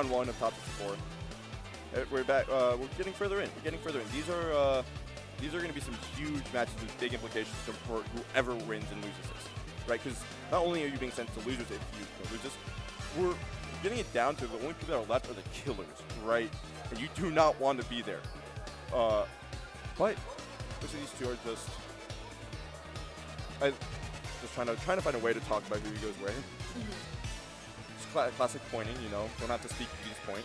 round 1 of top 64. We're back. We're getting further in. These are going to be some huge matches with big implications for whoever wins and loses this, right? Because not only are you being sent to losers if you lose this, we're getting it down to the only people that are left are the killers, right? And you do not want to be there. But looks like these two are just trying to find a way to talk about who goes where. It's classic pointing, you know. Don't have to speak to each point.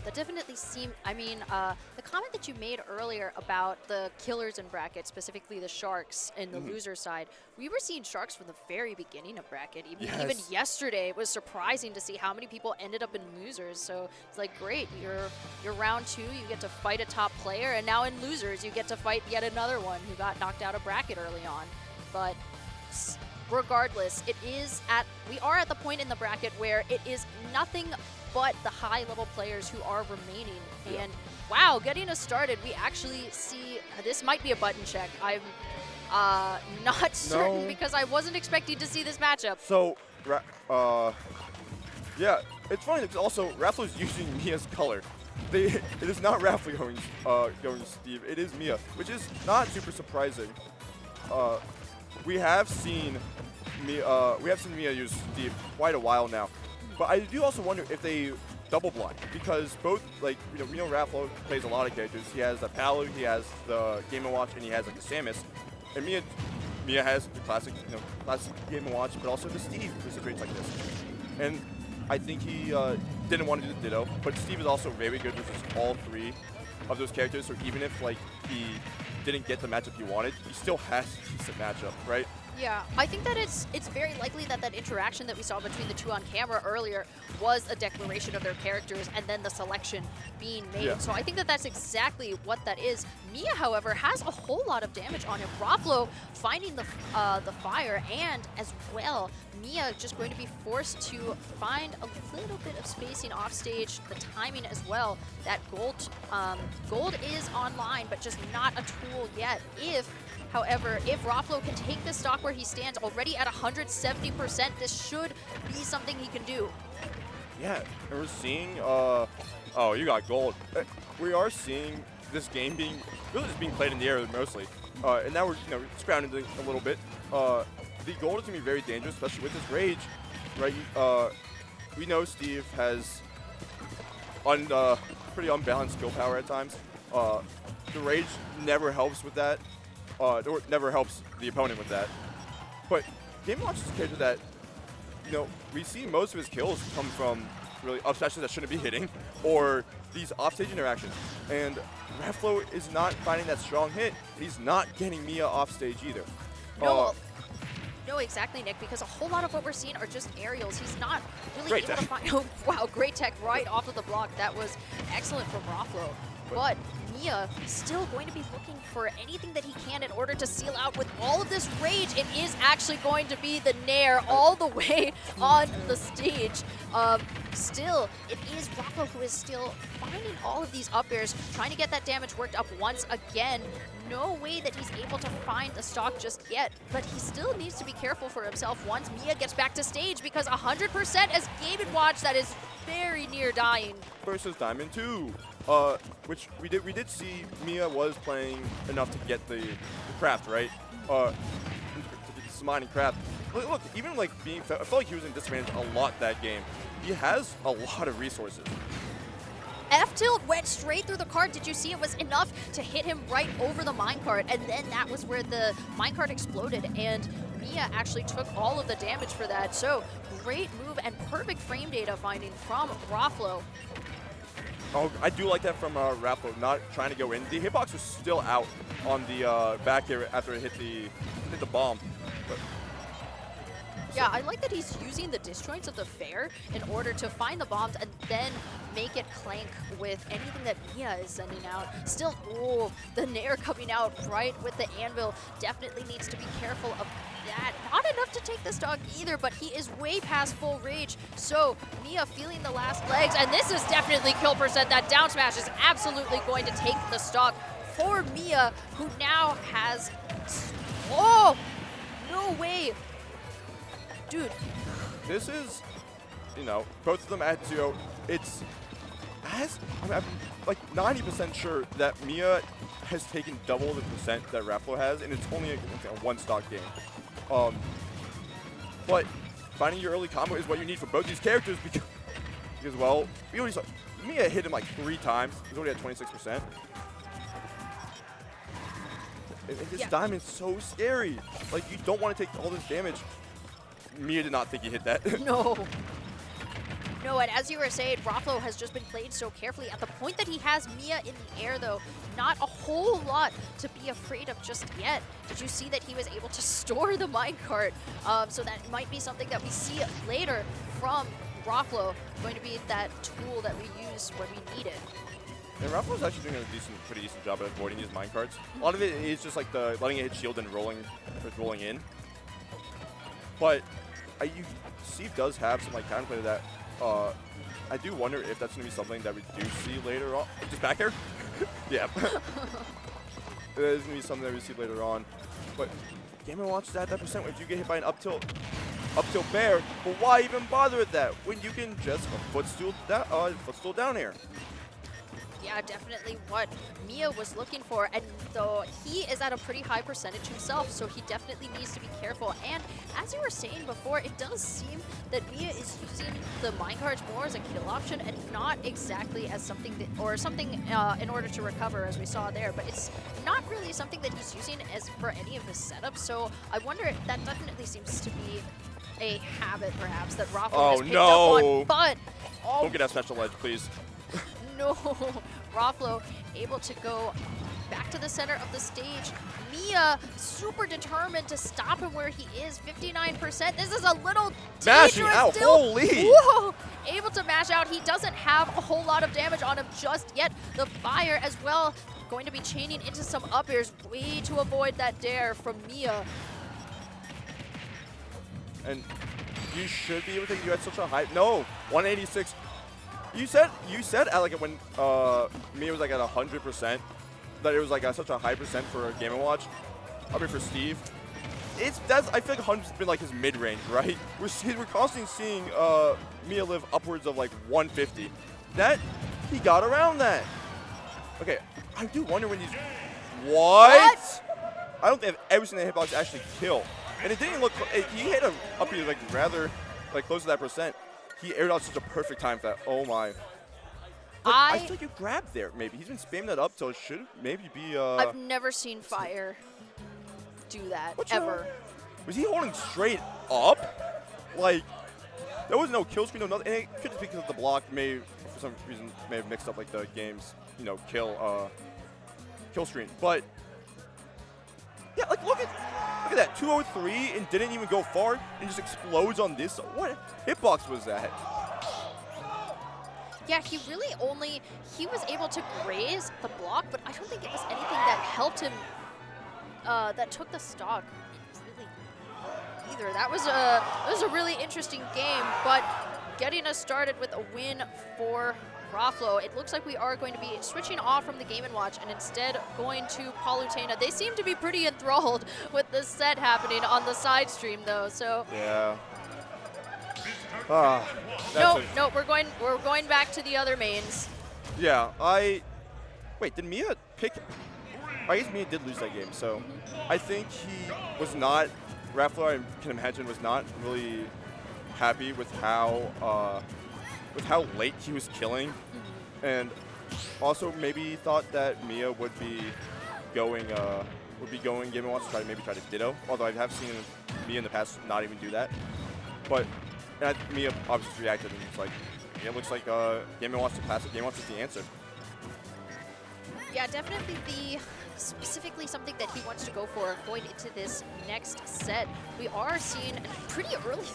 That definitely seemed, I mean, the comment that you made earlier about the killers in bracket, specifically the Sharks in the loser side, we were seeing Sharks from the very beginning of bracket. Even yesterday, it was surprising to see how many people ended up in losers. So it's like, great, you're round 2, you get to fight a top player, and now in losers, you get to fight yet another one who got knocked out of bracket early on. But regardless, we are at the point in the bracket where it is nothing but the high-level players who are remaining. Yeah. And wow, getting us started, we actually see this might be a button check. I'm not certain because I wasn't expecting to see this matchup. So, yeah, it's funny. It's also Raflow's using Miya's color. It is not Raflow going Steve. It is Miya, which is not super surprising. We have seen Miya use Steve quite a while now. But I do also wonder if they double blind, because both, like, we know Raflow plays a lot of characters. He has the Palu, he has the Game & Watch, and he has like the Samus. And Miya has the classic Game & Watch, but also the Steve for situations like this. And I think he didn't want to do the Ditto, but Steve is also very good with all 3 of those characters. So even if like he didn't get the matchup he wanted, he still has a decent matchup, right? Yeah, I think that it's very likely that interaction that we saw between the two on camera earlier was a declaration of their characters and then the selection being made. Yeah. So I think that's exactly what that is. Miya, however, has a whole lot of damage on him. Raflow finding the fire, and as well, Miya just going to be forced to find a little bit of spacing off stage, the timing as well. That gold is online, but just not a tool yet. However, if Raflow can take this stock where he stands already at 170%, this should be something he can do. Yeah, and we're seeing, oh, you got gold. We are seeing this game really just being played in the air mostly. And now we're, scrounging a little bit. The gold is going to be very dangerous, especially with his rage, right? We know Steve has pretty unbalanced skill power at times. The rage never helps with that. Or never helps the opponent with that. But Game & Watch is a character that, we see most of his kills come from really up smashes that shouldn't be hitting, or these offstage interactions. And Raflow is not finding that strong hit, and he's not getting Miya offstage either. No, exactly, Nick, because a whole lot of what we're seeing are just aerials. He's not really able to find... Oh, wow, great tech right off of the block. That was excellent from Raflow. But Miya still going to be looking for anything that he can in order to seal out with all of this rage. It is actually going to be the Nair all the way on the stage. Still, it is Raflow who is still finding all of these up airs, trying to get that damage worked up once again. No way that he's able to find the stock just yet, but he still needs to be careful for himself once Miya gets back to stage, because 100% as Game & Watch, that is very near dying. Versus Diamond 2. Which we did see Miya was playing enough to get the craft, right? To get the mining craft. Look, even like I felt like he was in disadvantage a lot that game. He has a lot of resources. F-tilt went straight through the cart. Did you see it was enough to hit him right over the minecart? And then that was where the minecart exploded, and Miya actually took all of the damage for that. So great move and perfect frame data finding from Raflow. Oh, I do like that from Raflow, not trying to go in. The hitbox was still out on the back here after it hit the bomb. But, yeah, I like that he's using the disjoints of the fair in order to find the bombs and then make it clank with anything that Miya is sending out. Still, oh, the Nair coming out right with the anvil. Definitely needs to be careful of that. Not enough to take the stock either, but he is way past full rage. So Miya feeling the last legs, and this is definitely kill percent. That down smash is absolutely going to take the stock for Miya, who now has... Oh, no way. Dude. This is you know, both of them at 2-0. It's as I'm like 90% sure that Miya has taken double the percent that Raflow has, and it's only a one-stock game. But finding your early combo is what you need for both these characters because well, we already saw Miya hit him like 3 times. He's already at 26%. This diamond's so scary. Like, you don't want to take all this damage. Miya did not think he hit that. No. No, and as you were saying, Raflow has just been played so carefully. At the point that he has Miya in the air, though, not a whole lot to be afraid of just yet. Did you see that he was able to store the minecart? So that might be something that we see later from Raflow, going to be that tool that we use when we need it. And Raflow's actually doing a pretty decent job at avoiding these minecarts. A lot of it is just like the letting it hit shield and rolling in. But Steve does have some like counterplay to that. I do wonder if that's going to be something that we do see later on. Just back air? Yeah. It is going to be something that we see later on. But Game & Watch is at that percent if you get hit by an up tilt bear. But why even bother with that when you can just footstool down air? Yeah, definitely what Miya was looking for, and though he is at a pretty high percentage himself, so he definitely needs to be careful. And as you were saying before, it does seem that Miya is using the minecarts more as a kill option and not exactly as something in order to recover, as we saw there. But it's not really something that he's using as for any of his setups. So I wonder, that definitely seems to be a habit, perhaps, that Raflow has picked up on. But don't get that special edge, please. No, Raflow able to go back to the center of the stage. Miya super determined to stop him where he is, 59%. This is a little mashing out, still. holy! Whoa, able to mash out. He doesn't have a whole lot of damage on him just yet. The fire as well, going to be chaining into some up airs, way to avoid that dare from Miya. And you should be able to, you had such a high, no, 186. You said like when Miya was like at 100%, that it was like such a high percent for a Game & Watch. I mean for Steve, I feel like 100's been like his mid range, right? We're constantly seeing Miya live upwards of like 150. That he got around that. Okay, I do wonder when these. What? I don't think I've ever seen a hitbox actually kill, and it didn't look. He hit him up here like rather like close to that percent. He aired out such a perfect time for that. Oh my. I feel like you grabbed there, maybe. He's been spamming that up, so it should maybe be. I've never seen Fire do that, ever. Was he holding straight up? Like, there was no kill screen, no nothing. And it could just be because of the block may, for some reason, may have mixed up like the game's, you know, kill screen. But, yeah, like look at that, 203 and didn't even go far and just explodes on this. What hitbox was that? Yeah, he was able to graze the block, but I don't think it was anything that helped him, that took the stock really either. That was a really interesting game, but getting us started with a win for Raflow. It looks like we are going to be switching off from the Game & Watch and instead going to Palutena. They seem to be pretty enthralled with this set happening on the side stream, though. So yeah. No, we're going back to the other mains. Yeah, wait, did Miya pick? I guess Miya did lose that game, so I think he was not. Raflow, I can imagine, was not really happy with how late he was killing, and also maybe thought that Miya would be going Game & Watch to try to ditto. Although I have seen Miya in the past not even do that, but. And Miya obviously reacted and was like, yeah, it looks like Game & Watch to pass it. Game & Watch is the answer. Yeah, definitely specifically something that he wants to go for going into this next set. We are seeing a pretty early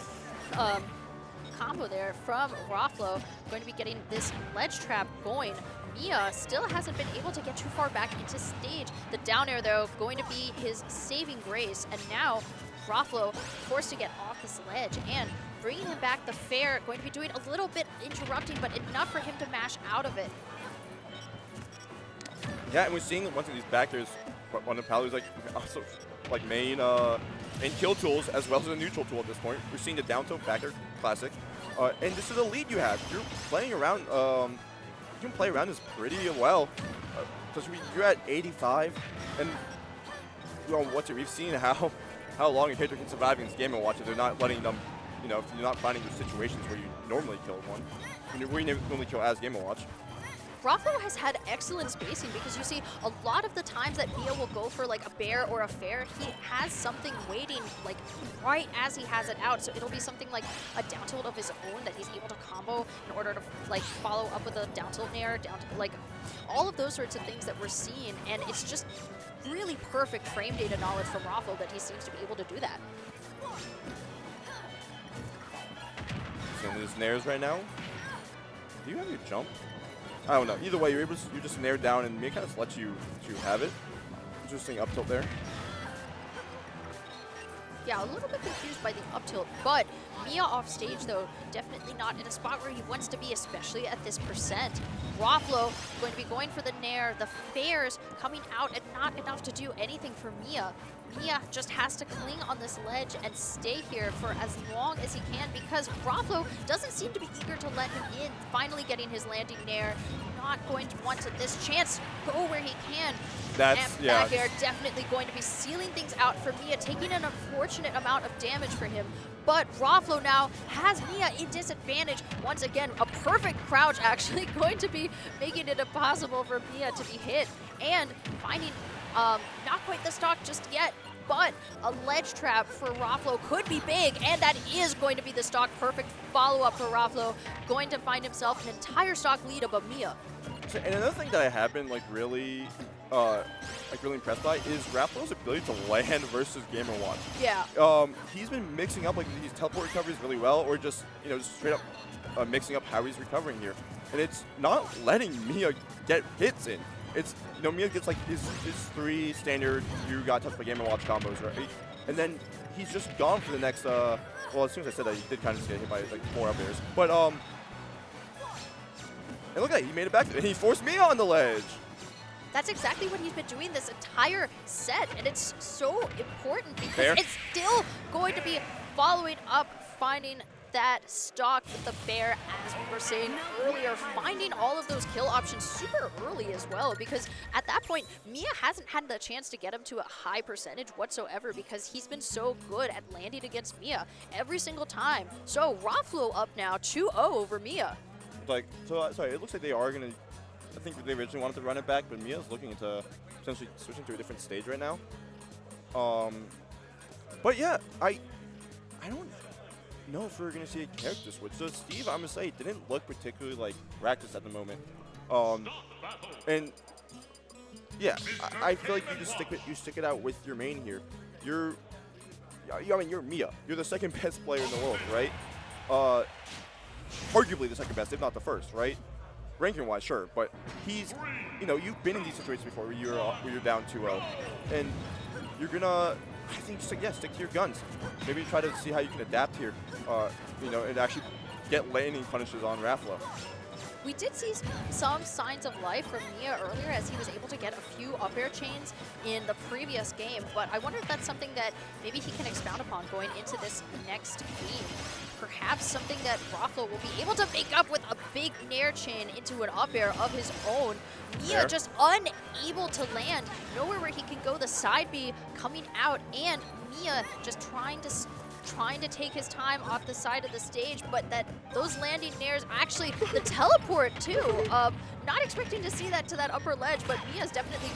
combo there from Raflow, going to be getting this ledge trap going. Miya still hasn't been able to get too far back into stage. The down air, though, going to be his saving grace, and now Raflow forced to get off this ledge, and bringing him back the fair, going to be doing a little bit interrupting, but enough for him to mash out of it. Yeah, and we're seeing once of these backers, one of Palu's like also like main kill tools as well as a neutral tool at this point. We're seeing the down tilt backer, classic. And this is a lead you have. You're playing around. You can play around this pretty well. Because you're at 85, and we've seen how long a character can survive against Game & Watch if they're not letting them, if you're not finding the situations where you normally kill one, where you normally kill as Game & Watch. Raflow has had excellent spacing because you see a lot of the times that Miya will go for like a bear or a fair, he has something waiting like right as he has it out. So it'll be something like a down tilt of his own that he's able to combo in order to like follow up with a down tilt nair, like all of those sorts of things that we're seeing. And it's just really perfect frame data knowledge from Raflow that he seems to be able to do that. So there's nairs right now. Do you have your jump? I don't know. Either way, you're just nair down, and Miya kind of lets you have it. Interesting up tilt there. Yeah, a little bit confused by the up tilt, but Miya off stage though, definitely not in a spot where he wants to be, especially at this percent. Raflow going to be going for the nair, the fairs coming out and not enough to do anything for Miya. Miya just has to cling on this ledge and stay here for as long as he can because Raflow doesn't seem to be eager to let him in, finally getting his landing nair. Not going to want to this chance go where he can. And back air definitely going to be sealing things out for Miya, taking an unfortunate amount of damage for him. But Raflow now has Miya in disadvantage. Once again, a perfect crouch actually going to be making it impossible for Miya to be hit. And finding not quite the stock just yet, but a ledge trap for Raflow could be big, and that is going to be the stock. Perfect follow-up for Raflow, going to find himself an entire stock lead above Miya. So, and another thing that I have been really impressed by is Raflow's ability to land versus Game & Watch. Yeah. He's been mixing up these teleport recoveries really well, or just just straight up mixing up how he's recovering here, and it's not letting Miya get hits in. It's Miya gets his 3 standard you got touched by Game & Watch combos, right? And then he's just gone for the next. Well, as soon as I said that, he did kind of just get hit by 4 up airs, but and look at that, he made it back, and he forced Miya on the ledge. That's exactly what he's been doing this entire set, and it's so important because it's still going to be following up, finding that stock with the bear, as we were saying earlier, finding all of those kill options super early as well, because at that point, Miya hasn't had the chance to get him to a high percentage whatsoever because he's been so good at landing against Miya every single time. So Raflow up now, 2-0 over Miya. Sorry, it looks like they are going to, I think they originally wanted to run it back, but Miya's looking into potentially switching to a different stage right now. But yeah, I don't know if we're going to see a character switch. So Steve, I'm going to say, didn't look particularly practice at the moment. And yeah, I feel like you stick it out with your main here. You're Miya. You're the second best player in the world, right? Arguably the second best, if not the first, right? Ranking-wise, sure, but he's, you've been in these situations before where you're down 2-0, and you're gonna, I think, stick to your guns. Maybe try to see how you can adapt here, and actually get landing punishes on Raflow. We did see some signs of life from Miya earlier as he was able to get a few up air chains in the previous game, but I wonder if that's something that maybe he can expound upon going into this next game. Perhaps something that Raflow will be able to make up with a big nair chain into an up air of his own. Miya just unable to land, nowhere where he can go. The side B coming out, and Miya just trying to take his time off the side of the stage, but those landing nairs, actually the teleport too. Not expecting to see that to that upper ledge, but Miya's definitely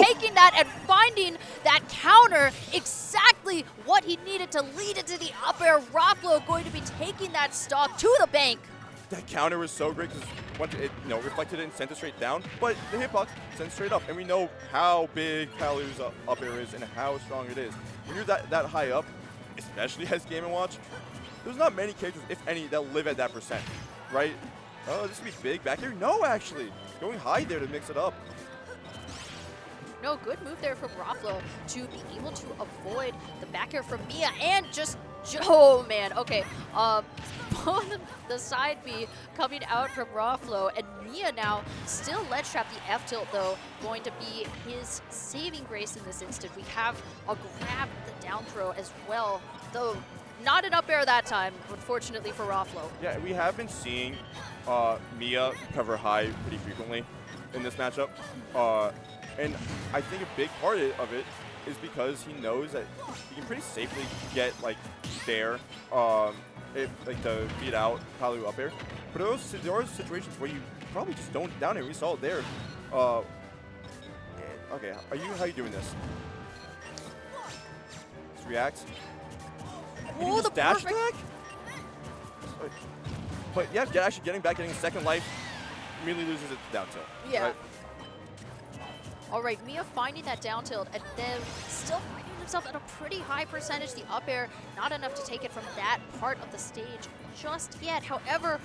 taking that and finding that counter, exactly what he needed to lead into the up air. Raflow going to be taking that stock to the bank. That counter was so great because once it reflected it and sent it straight down, but the hitbox sent straight up, and we know how big Cavalier's up air is and how strong it is. When you're that high up, especially as Game & Watch, there's not many characters, if any, that live at that percent, right? Oh, this would be big back here. No, actually. Going high there to mix it up. No, good move there from Raflow to be able to avoid the back air from Miya and just, oh man, okay. The side B coming out from Raflow, and Miya now still ledge trap. The F tilt though going to be his saving grace in this instant. We have a grab the down throw as well, though not an up air that time, unfortunately for Raflow. Yeah, we have been seeing Miya cover high pretty frequently in this matchup. And I think a big part of it is because he knows that he can pretty safely get like there, like to beat out Palu up air. But there are situations where you probably just don't down air. We saw it there. Okay, how are you doing this? Just react. Oh, the dash perfect attack? But yeah, actually getting second life, immediately loses it to down tilt. Yeah. Right? All right, Miya finding that down tilt and then still finding himself at a pretty high percentage. The up air, not enough to take it from that part of the stage just yet. However,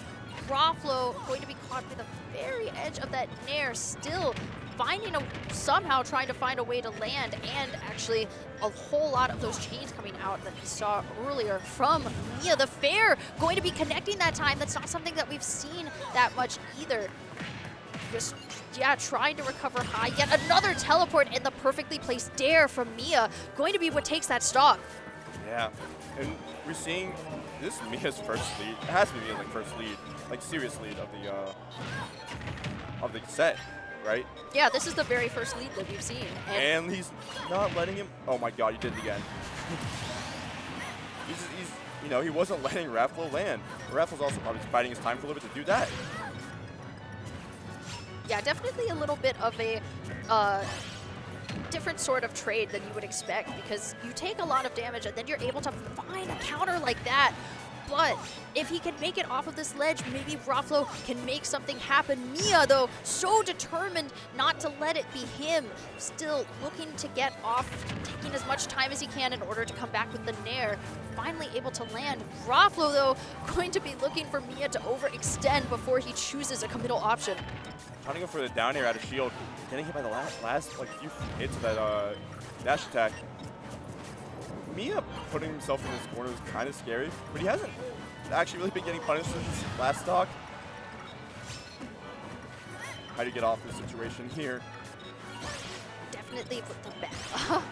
Raflow going to be caught by the very edge of that nair, still somehow trying to find a way to land, and actually a whole lot of those chains coming out that we saw earlier from Miya. The fair going to be connecting that time. That's not something that we've seen that much either. Just, yeah, trying to recover high. Yet another teleport and the perfectly placed dare from Miya going to be what takes that stock. Yeah, and we're seeing this Miya's first lead. It has to be Miya's first lead, like serious lead of the set, right? Yeah, this is the very first lead that we've seen. And he's not letting him. Oh my God, he did it again. He wasn't letting Raflow land. Raflow's also probably biding his time for a little bit to do that. Yeah, definitely a little bit of a different sort of trade than you would expect, because you take a lot of damage and then you're able to find a counter like that. But if he can make it off of this ledge, maybe Raflow can make something happen. Miya, though, so determined not to let it be him. Still looking to get off, taking as much time as he can in order to come back with the nair. Finally able to land. Raflow, though, going to be looking for Miya to overextend before he chooses a committal option. Trying to go for the down air out of shield. Getting hit by the last few hits of that dash attack. Miya putting himself in this corner is kind of scary, but he hasn't actually really been getting punished since last stock. How do you get off this situation here? Definitely with the back.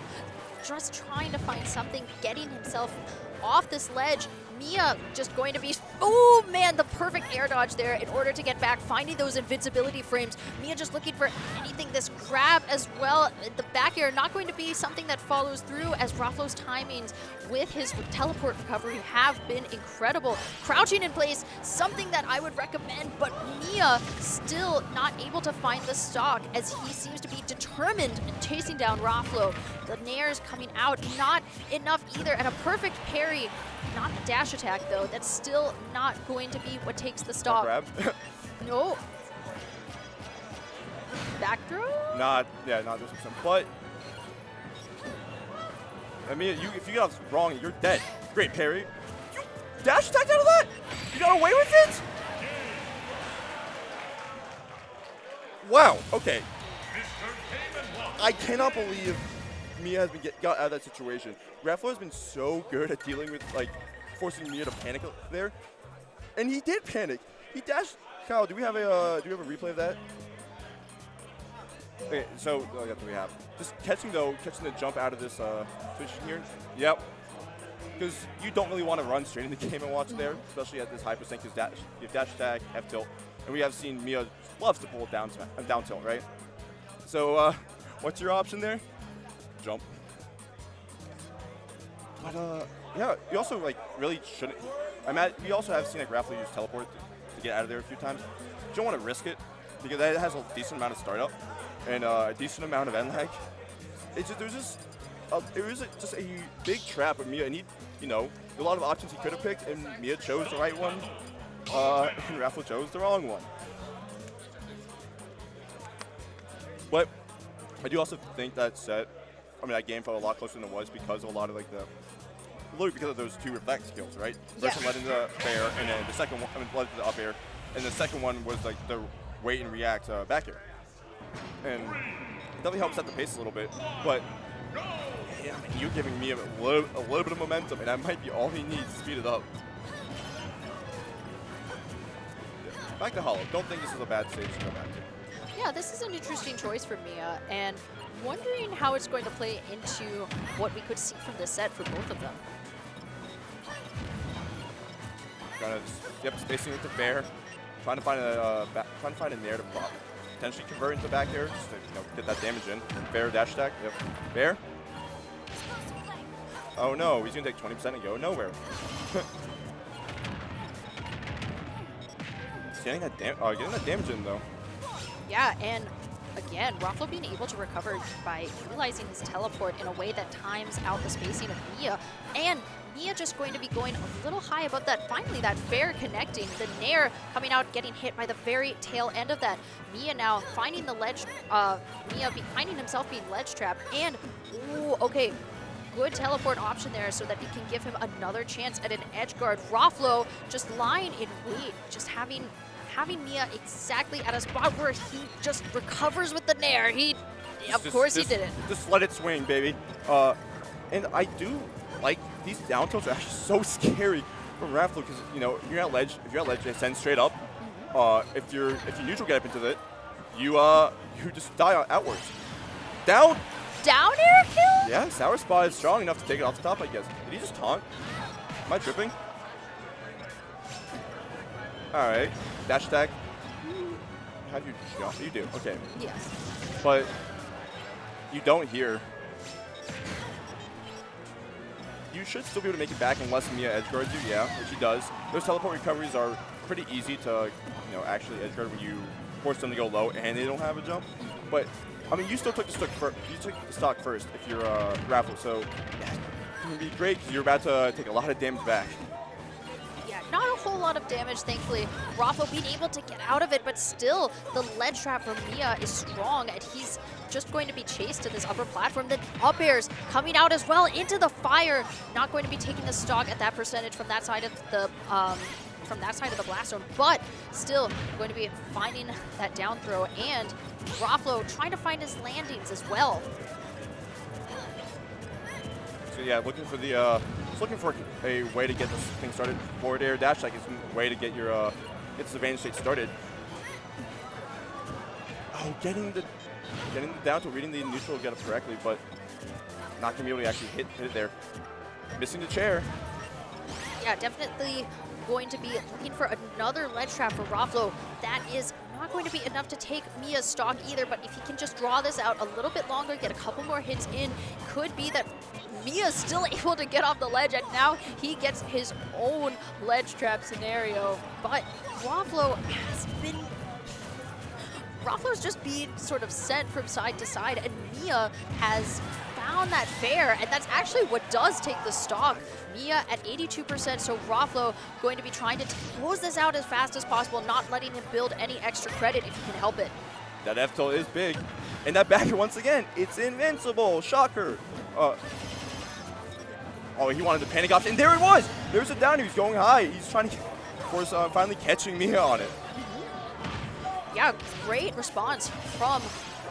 Just trying to find something, getting himself off this ledge. Miya just going to be, oh man, the perfect air dodge there in order to get back, finding those invincibility frames. Miya just looking for anything, this grab as well. The back air not going to be something that follows through, as Raflow's timings with his teleport recovery have been incredible. Crouching in place, something that I would recommend, but Miya still not able to find the stock, as he seems to be determined in chasing down Raflow. The nairs coming out, not enough either, and a perfect parry. Not the dash attack, though. That's still not going to be what takes the stock. Grab? No. Back throw? Not this one. But I mean, if you get off wrong, you're dead. Great parry. You dash attacked out of that? You got away with it? Wow. Okay. I cannot believe Miya has been got out of that situation. Raflow has been so good at dealing with, like, forcing Miya to panic there, and he did panic. He dashed. Kyle, do we have a replay of that? Okay, so what do we have? Just catching the jump out of this position here. Yep. Because you don't really want to run straight in the game and watch there, especially at this high percent. Because you have dash attack, F tilt, and we have seen Miya loves to pull down tilt, right? So what's your option there? Jump. But yeah, you also really shouldn't. We also have seen Raflow use teleport to get out of there a few times. You don't want to risk it because that has a decent amount of startup and a decent amount of end lag. It's just it was just a big trap with Miya, and a lot of options he could have picked, and Miya chose the right one, and Raflow chose the wrong one. But I do also think that game felt a lot closer than it was because of a lot of literally because of those two reflect skills, right? First one led into the fair, and then the second one led to the up air, and the second one was the wait and react back air, and it definitely helps set the pace a little bit. But yeah, you're giving me a little bit of momentum, and that might be all he needs to speed it up. Yeah. Back to Hollow. Don't think this is a bad stage to go back to. Yeah, this is an interesting choice for Miya, and wondering how it's going to play into what we could see from this set for both of them. Trying to spacing with the fair. Trying to find a nair to potentially convert into back air, just to get that damage in. Fair dash attack. Yep. Fair. Oh no, he's gonna take 20% and go nowhere. Getting that damage in though. Yeah, and again, Raflow being able to recover by utilizing his teleport in a way that times out the spacing of Miya. And Miya just going to be going a little high above that. Finally, that fair connecting. The nair coming out, getting hit by the very tail end of that. Miya now finding the ledge, finding himself being ledge trapped. And, ooh, okay, good teleport option there so that it can give him another chance at an edge guard. Raflow just lying in wait, just having Miya exactly at a spot where he just recovers with the nair. Of course he did it. Just let it swing, baby. And I do like these down tilts are actually so scary from Raflow because if you're at ledge, they send straight up. If you neutral get up into it, you just die outwards. Down air kill? Yeah, Sour Spot is strong enough to take it off the top, I guess. Did he just taunt? Am I tripping? All right, dash attack. How do you jump? You do, okay. Yes. But you don't hear. You should still be able to make it back unless Miya edge guards you, yeah, which he does. Those teleport recoveries are pretty easy to, actually edge guard when you force them to go low and they don't have a jump. But I mean, you still took the stock first if you're Raflow, so yeah, it would be great because you're about to take a lot of damage back. Yeah, not a whole lot of damage, thankfully. Raflow being able to get out of it, but still, the ledge trap from Miya is strong, and he's just going to be chased to this upper platform. The up airs coming out as well into the fire. Not going to be taking the stock at that percentage from that side of the blast zone, but still going to be finding that down throw, and Raflow trying to find his landings as well. So yeah, looking for a way to get this thing started. Forward air dash attack is a way to get your get this advantage state started. Oh, getting the down to reading the neutral get up correctly, but not gonna be able to actually hit it there. Missing the chair. Yeah, definitely going to be looking for another ledge trap for Raflow. That is not going to be enough to take Miya's stock either, but if he can just draw this out a little bit longer, get a couple more hits in, could be that Miya's still able to get off the ledge, and now he gets his own ledge trap scenario. But Raflow's just being sort of sent from side to side, and Miya has found that fair, and that's actually what does take the stock. Miya at 82%, so Raflow going to be trying to close this out as fast as possible, not letting him build any extra credit if he can help it. That F tilt is big. And that backer, once again, it's invincible. Shocker. Oh, he wanted the panic option, and there it was. There's a down. He's going high. He's trying to, of course, finally catching Miya on it. Yeah, great response from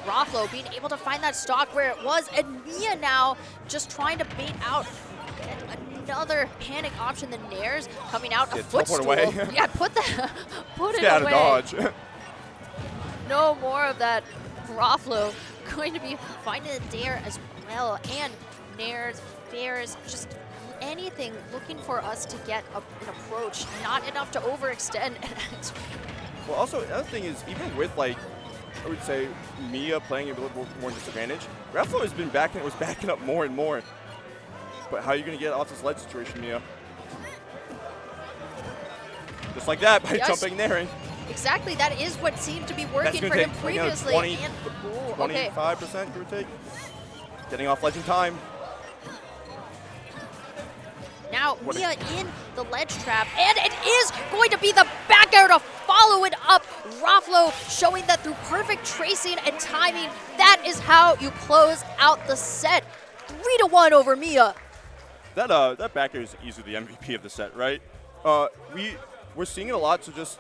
Raflow, being able to find that stock where it was, and Miya now just trying to bait out another panic option. The nairs coming out, a footstool. Away. Yeah, put it away. Get out of dodge. No more of that. Raflow going to be finding the dare as well, and nairs, fairs, just anything looking for us to get an approach. Not enough to overextend. Well, also, another thing is, even with, I would say, Miya playing a little more disadvantage, Raflow has been backing up more and more. But how are you going to get off this ledge situation, Miya? Just like that, by jumping there. Exactly, that is what seemed to be working for him previously. 25%, give or take. Getting off ledge in time. Now Miya in the ledge trap, and it is going to be the back air to follow it up. Raflow showing that through perfect tracing and timing, that is how you close out the set. 3-1 over Miya. That back air is easily the MVP of the set, right? We're seeing it a lot, so just